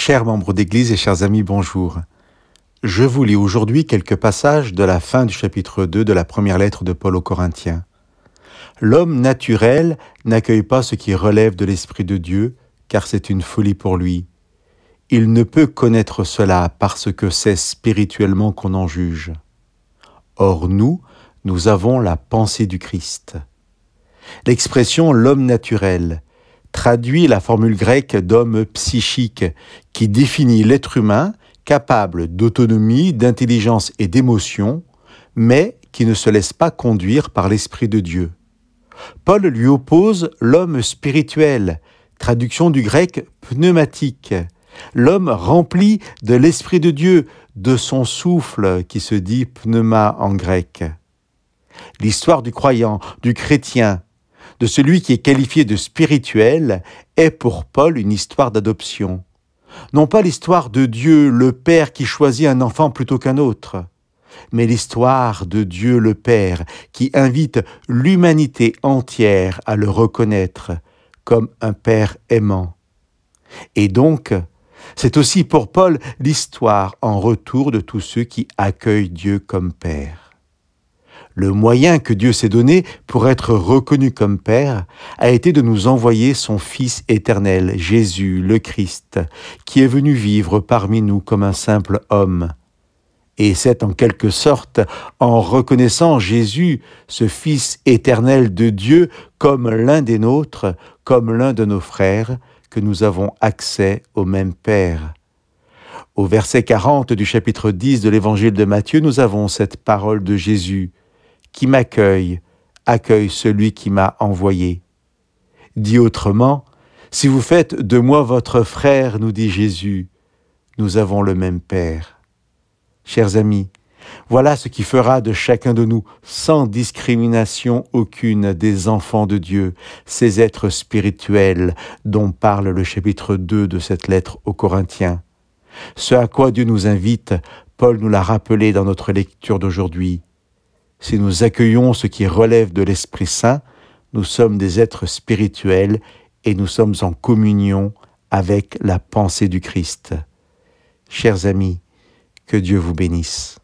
Chers membres d'Église et chers amis, bonjour. Je vous lis aujourd'hui quelques passages de la fin du chapitre 2 de la première lettre de Paul aux Corinthiens. L'homme naturel n'accueille pas ce qui relève de l'Esprit de Dieu, car c'est une folie pour lui. Il ne peut connaître cela parce que c'est spirituellement qu'on en juge. Or nous avons la pensée du Christ. L'expression « l'homme naturel » traduit la formule grecque d'homme psychique qui définit l'être humain capable d'autonomie, d'intelligence et d'émotion, mais qui ne se laisse pas conduire par l'Esprit de Dieu. Paul lui oppose l'homme spirituel, traduction du grec pneumatique, l'homme rempli de l'Esprit de Dieu, de son souffle qui se dit pneuma en grec. L'histoire du croyant, du chrétien, de celui qui est qualifié de spirituel, est pour Paul une histoire d'adoption. Non pas l'histoire de Dieu, le Père qui choisit un enfant plutôt qu'un autre, mais l'histoire de Dieu le Père qui invite l'humanité entière à le reconnaître comme un Père aimant. Et donc, c'est aussi pour Paul l'histoire en retour de tous ceux qui accueillent Dieu comme Père. Le moyen que Dieu s'est donné pour être reconnu comme Père a été de nous envoyer son Fils éternel, Jésus, le Christ, qui est venu vivre parmi nous comme un simple homme. Et c'est en quelque sorte en reconnaissant Jésus, ce Fils éternel de Dieu, comme l'un des nôtres, comme l'un de nos frères, que nous avons accès au même Père. Au verset 40 du chapitre 10 de l'Évangile de Matthieu, nous avons cette parole de Jésus. Qui m'accueille, accueille celui qui m'a envoyé. Dit autrement, si vous faites de moi votre frère, nous dit Jésus, nous avons le même Père. Chers amis, voilà ce qui fera de chacun de nous, sans discrimination aucune, des enfants de Dieu, ces êtres spirituels dont parle le chapitre 2 de cette lettre aux Corinthiens. Ce à quoi Dieu nous invite, Paul nous l'a rappelé dans notre lecture d'aujourd'hui. Si nous accueillons ce qui relève de l'Esprit Saint, nous sommes des êtres spirituels et nous sommes en communion avec la pensée du Christ. Chers amis, que Dieu vous bénisse.